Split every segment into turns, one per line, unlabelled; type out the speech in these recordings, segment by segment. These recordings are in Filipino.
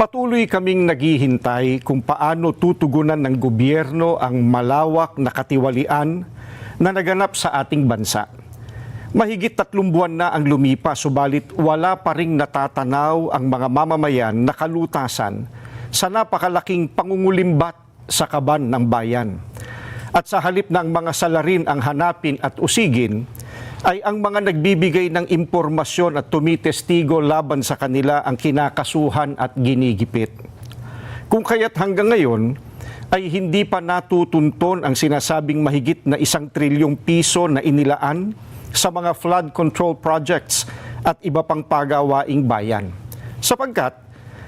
Patuloy kaming naghihintay kung paano tutugunan ng gobyerno ang malawak na katiwalian na naganap sa ating bansa. Mahigit 3 buwan na ang lumipas, subalit wala pa ring natatanaw ang mga mamamayan na kalutasan sa napakalaking pangungulimbat sa kaban ng bayan. At sa halip na ang mga salarin ang hanapin at usigin, ay ang mga nagbibigay ng impormasyon at tumitestigo laban sa kanila ang kinakasuhan at ginigipit. Kung kaya't hanggang ngayon ay hindi pa natutunton ang sinasabing mahigit na 1 trilyong piso na inilaan sa mga flood control projects at iba pang pagawaing bayan. Sapagkat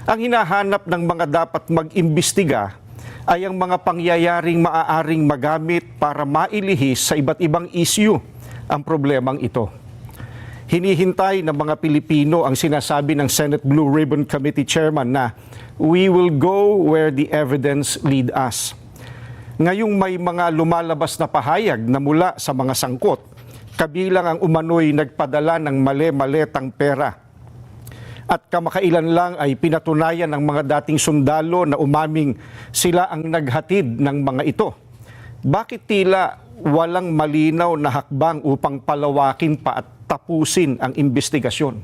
ang hinahanap ng mga dapat mag-imbestiga ay ang mga pangyayaring maaaring magamit para mailihis sa iba't ibang issue ang problemang ito. Hinihintay ng mga Pilipino ang sinasabi ng Senate Blue Ribbon Committee Chairman na we will go where the evidence lead us. Ngayong may mga lumalabas na pahayag na mula sa mga sangkot, kabilang ang umano'y nagpadala ng mali-maletang pera. At kamakailan lang ay pinatunayan ng mga dating sundalo na umaming sila ang naghatid ng mga ito. Bakit tila walang malinaw na hakbang upang palawakin pa at tapusin ang investigasyon?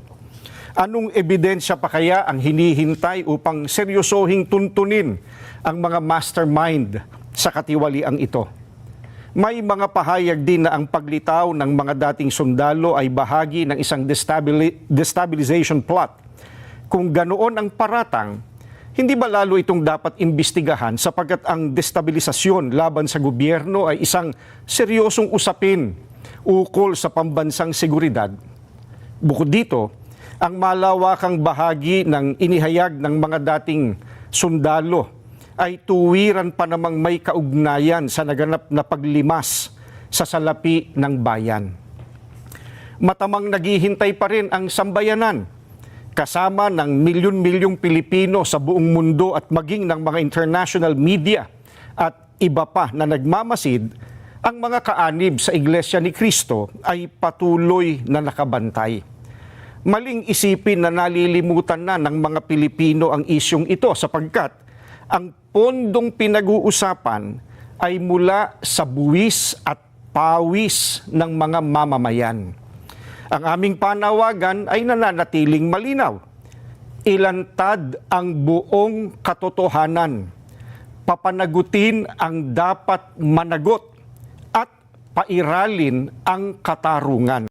Anong ebidensya pa kaya ang hinihintay upang seryosohing tuntunin ang mga mastermind sa katiwaliang ito? May mga pahayag din na ang paglitaw ng mga dating sundalo ay bahagi ng isang destabilization plot. Kung ganoon ang paratang, hindi ba lalo itong dapat imbestigahan sapagkat ang destabilisasyon laban sa gobyerno ay isang seryosong usapin ukol sa pambansang seguridad? Bukod dito, ang malawakang bahagi ng inihayag ng mga dating sundalo ay tuwiran pa namang may kaugnayan sa naganap na paglimas sa salapi ng bayan. Matamang naghihintay pa rin ang sambayanan, kasama ng milyon-milyong Pilipino sa buong mundo at maging ng mga international media at iba pa na nagmamasid, ang mga kaanib sa Iglesia ni Cristo ay patuloy na nakabantay. Maling isipin na nalilimutan na ng mga Pilipino ang isyong ito sapagkat ang pondong pinag-uusapan ay mula sa buwis at pawis ng mga mamamayan. Ang aming panawagan ay nananatiling malinaw. Ilantad ang buong katotohanan. Papanagutin ang dapat managot at pairalin ang katarungan.